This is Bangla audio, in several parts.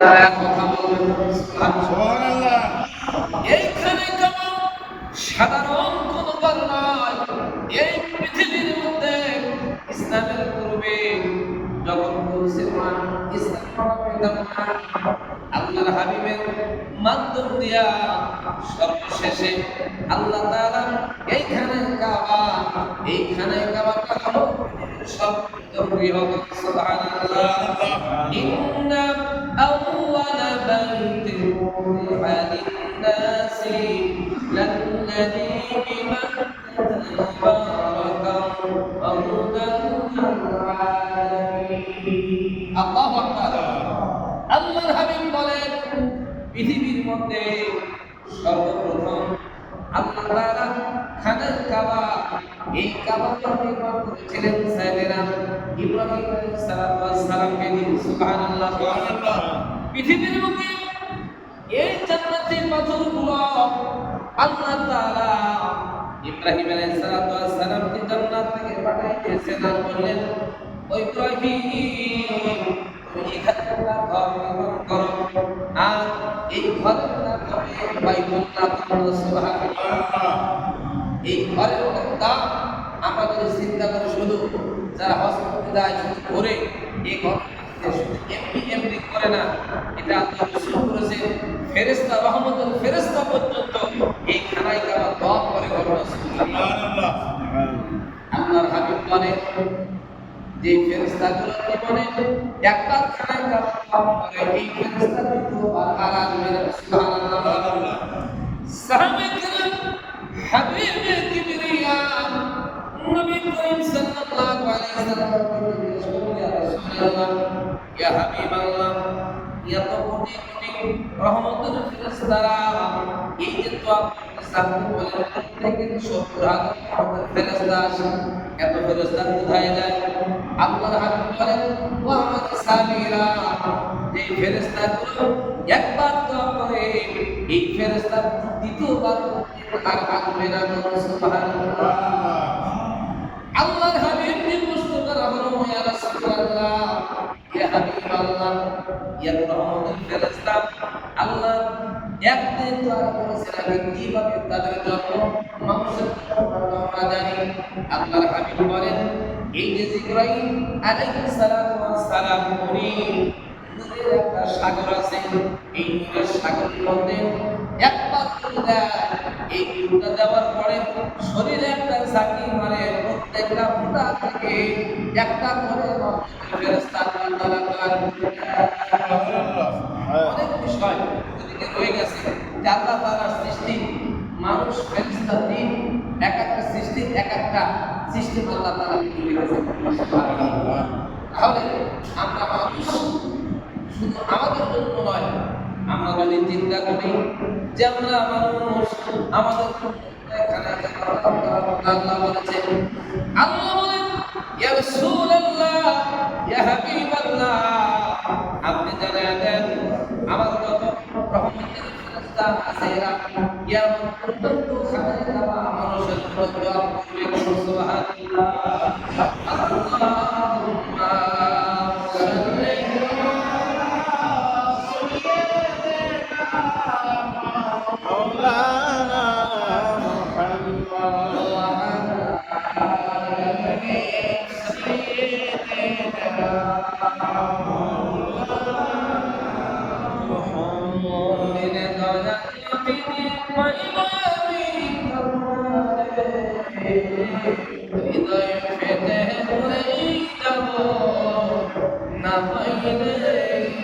কথা বলবেন সুবহানাল্লাহ। এইখানে কেমন সাধারণ কোন বার নয়। এই পৃথিবীর মধ্যে ইসলামের পূর্বে যখন মুসলমান ইসলাম পেতাম না, আল্লাহর হাবিবের মাধ্যম দিয়া সর্বশেষে আল্লাহ তাআলা এইখানে কাবাটা হলো সবচেয়ে বৃহৎ। সুবহানাল্লাহ। ইন্না আউওয়ালা বাইতিন উযিআ লিন-নাসি লাল্লাযী বিবাক্কাতা মুবারাকান ওয়া হুদান লিল-আলামিন। আল্লাহু আকবার। আল্লাহর হাবিব বলেন, পৃথিবীর মধ্যে সর্বপ্রথম আল্লাহ তাআলা খানায় কাবা, এই কাবাকে নির্মাণ করেছিলেন সাইয়েদনা ইব্রাহিম আলাইহিস সালামকে দিয়ে। সুবহানাল্লাহ। পৃথিবীর মধ্যে এই জান্নাতি পাথরগুলো আল্লাহ তাআলা ইব্রাহিম আলাইহিস সালামকে জান্নাত থেকে পাঠিয়ে দিয়েছেন আর বললেন, ও ইব্রাহিম, এখানে একটা ঘর নির্মাণ করো আর এই ঘরের নাম হবে বাইতুল্লাহ। সুবহানাল্লাহ। এই ঘরের দাম আমরা যদি চিন্তা করি, শুধু যারা হজ করতে যায় শুধু ঘুরে এই ঘর এমনি করে না, এটা আল্লাহ রাসূল করেছে ফেরেশতা রহমতের ফেরেশতা পর্যন্ত এই খানায় কাবা দোয়া করে ঘটনা। সুবহানাল্লাহ। আল্লাহর হাবিব বলেন যে ফেরেশতাগুলো জীবনে একবার খানায় কাবা দোয়া করে, এই ফেরেশতা দ্বিতীয়বার আর আসবে না। সুবহানাল্লাহ। সাহাবায়ে কেরাম হাবিবে কিবরিয়া নবী করিম সাল্লাল্লাহু আলাইহি ওয়াসাল্লাম ইয়া রাসূলুল্লাহ, ইয়া হাবিবাল্লাহ, ইয়া তো কোটি কোটি রহমতের ফেরেশতারা এই যে দোয়া করতে বলেন, প্রত্যেকের 70,000 রহমতের ফেরেশতা আসে। এত ফেরেশতা কোথায় যায়? আল্লাহর হাবিব বলেন, ও আমার সাহাবীরা, এই ফেরেশতাগুলো একবার দোয়া করে এই ফেরেশতা দ্বিতীয়বার আর আসবে না। সুবহানাল্লাহ। আল্লাহর হাবিব প্রশ্ন করা হলো, ইয়া রাসূলুল্লাহ, ইয়া হাবিবাল্লাহ, ইয়া রহমতুল ফেরেশতা, আল্লাহ একদিন দোয়া করেছেন, আমি কিভাবে তাদের জন্য মানুষের আমরা জানি? আল্লাহর হাবিব বলেন, এই যে জিবরাইল আলাইহিস সালাতু ওয়াস সালাম উনি নূরের একটা সাগর আছে, এই নূরের সাগরের মধ্যে একবার এই ফুটা দেওয়ার পরে শরীরে একটা ঝাঁকি মারে, প্রত্যেকটা ফুটা থেকে একটা করে ফেরেশতা আল্লাহ তাআলা অনেক বিষয় ওদিকে রয়ে গেছে যে আল্লাহ তাআলার সৃষ্টি, মানুষ ফেরেশতা দিন এক একটা সৃষ্টি, এক একটা সিস্টেম আল্লাহ তাআলা তৈরি করেছেন। তাহলে আমরা মানুষ শুধু আমাদের জন্য নয়, আমরা যদি চিন্তা করি যে আমরা মানুষ, আমাদের আল্লাহ বলেছেন, আল্লাহ বলেন, ইয়া রাসূলুল্লাহ, ইয়া হাবিবাল্লাহ, আপনি জানায়া দেন আমার কত রহমতের ফেরেশতা আছে, এরা কিয়ামত পর্যন্ত খানায় কাবা মানুষের উপর দোয়া করবে। সুবহানাল্লাহ। আল্লাহুম্মা সাল্লি মাওলানা মুহাম্মদ ওয়া আলা আলিহি সাইয়্যিদিনা হৃদয় পেতে হয়ে যাব না পাইলে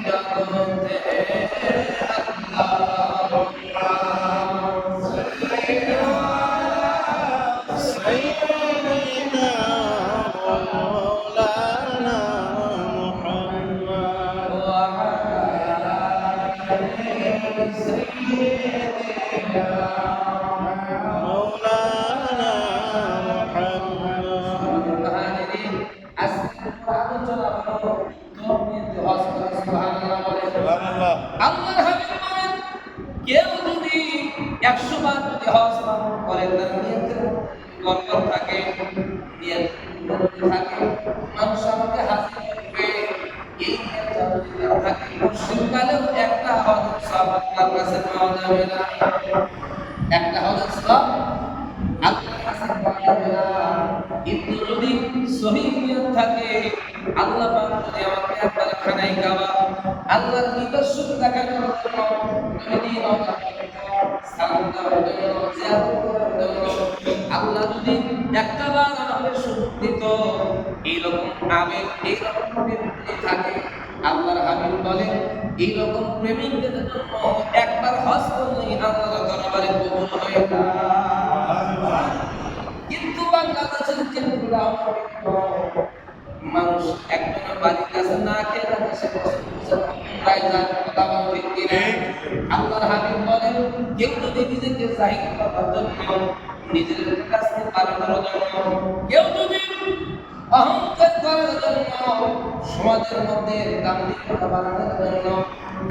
জগতে। আল্লাহর হাবিব বলেন, কেউ যদি 100 বার যদি হজ পালন করে, তার নিয়তের বরকত থাকে, নিয়ত থাকে, মানুষ আমাকে হাজির করবে, এই নিয়ত যদি থাকে, বয়সকালেও একটা হজের সওয়াব আল্লাহর কাছে পাওয়া যাবে না। একটা হজের সওয়াব আল্লাহর কাছে পাওয়া যাবে না। কিন্তু যদি সহিহ নিয়ত থাকে, আল্লাহ পাক যদি আমাকে একবার খানায় কাবা আল্লাহর নিদর্শন দেখানোর জন্য নবীজি রওনা সালাম দেওয়ার জন্য জিয়ারত করার জন্য আল্লাহ যদি একটাবার আমাদের সুযোগ দিত, এইরকম আবেগ এইরকম প্রেমিক থাকে, আল্লাহর হাবিব বলেন এইরকম প্রেমিকদের জন্য একবার হজ করলেই আল্লাহর দরবারে কবুল হয়ে যায়। কিন্তু বাংলাদেশের যেগুলো মানুষ একজনের বাড়ির কাছে না খেয়ে থাকে, সে কথা বলতে কিনে আল্লাহর হাবিব বলেন কেউ যদি নিজেকে জাহির করার জন্য, নিজের কাছে বাড়ানোর জন্য, কেউ যদি অহংকার করার জন্য, সমাজের মধ্যে দাম্ভিকতা বাড়ানোর জন্য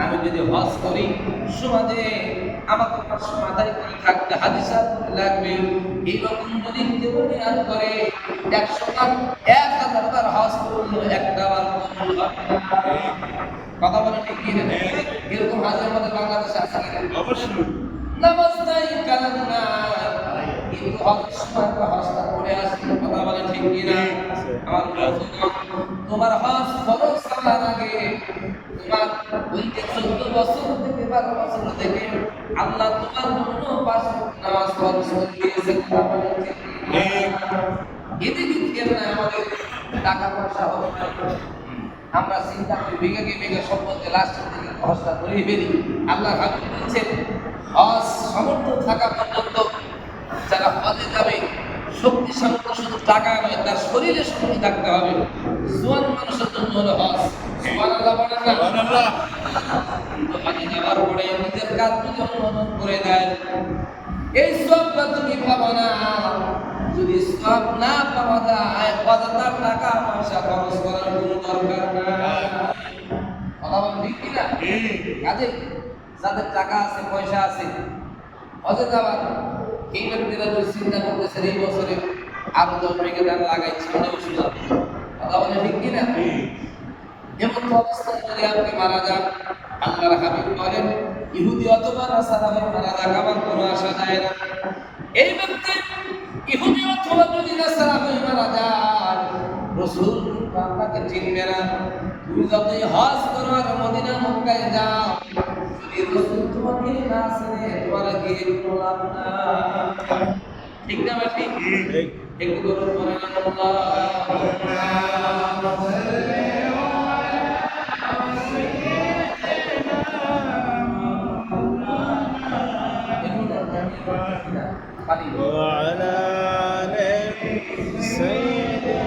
আমি যদি হজ করি, সমাজে আমাকে মাথায় করে থাকতে হাদিসা লাগবে, এইরকম যদি কেউ নিয়াত করে 100 বার 1000 বার হজ করলে একটা বার কবুল হবে না। কথা বলেন ঠিক কি না? এরকম হাজার মধ্যে বাংলাদেশে আছে কিনা? অবশ্যই। নামাজ নাই, কালাম নাই, কিন্তু হজের সময় হজটা করে আসি। কথা বলেন ঠিক কি না? আমার বন্ধুগণ, তোমার হজ ফরজ করার আগে তোমার ওই যে 14 বছর থেকে 12 বছর থেকে আল্লাহ তোমার জন্য 5 ওয়াক্ত নামাজ ফরজ করে দিয়েছে। কথা বলেন ঠিক কি না? এদিকে না আমাদের টাকা পয়সা হবে, আমরা চিন্তা করি বিঘা সম্পদে লাস্টের দিকে হজটা করেই ফেলি। আল্লাহ হাবিব বলছেন হজ সামর্থ্য থাকা পর্যন্ত যারা হজে যাবে, শক্তি সামর্থ্য শুধু টাকা নয়, তার শরীরে শক্তি থাকতে হবে। জোয়ান মানুষের জন্য হলো হজ। সুবহানাল্লাহ বলেন না? সুবহানাল্লাহ। হজে যাওয়ার পরে নিজের কাজ যদি অনুমোদন করে দেয়, এই সবটা তুমি পাবো না। যদি সব না পাওয়া যায়, অযথা টাকা পয়সা খরচ করার কোনো দরকার নাই। কথা বলেন ঠিক কিনা? কাজে যাদের টাকা আছে, পয়সা আছে, হজে যাওয়ার এই ব্যক্তিরা যদি চিন্তা করতেছেন এই বছরে আরো 10 বিঘা ধান লাগাইছি, মনে বসে যাবে। কথা বলেন ঠিক কিনা? এমন অবস্থায় যদি আপনি মারা যান, আল্লাহর হাবিব বলেন ইহুদি অথবা নাসারা হয়ে মারা যাক, আমার কোনো আশা যায় না। এই ব্যক্তি ইহুদি অথবা যদি নাসারা হয়ে মারা যায়, রাসূল আপনাকে চিনবে না। তুমি যতই হজ করো আর মদিনা মক্কায় যাও, যদি রাসূল তোমাকে না চিনে, তোমার গিয়ে কোনো লাভ নাই। ঠিক না ভাই? ঠিক। একটু করে বলেন وعلى آل سيدنا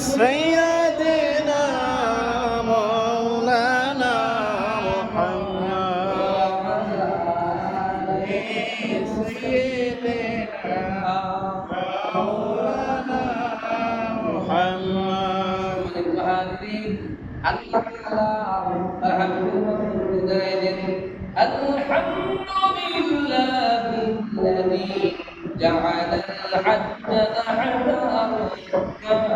سيدنا مولانا محمد سيدنا مولانا محمد الحمد لله الذي جعل الحج ضحى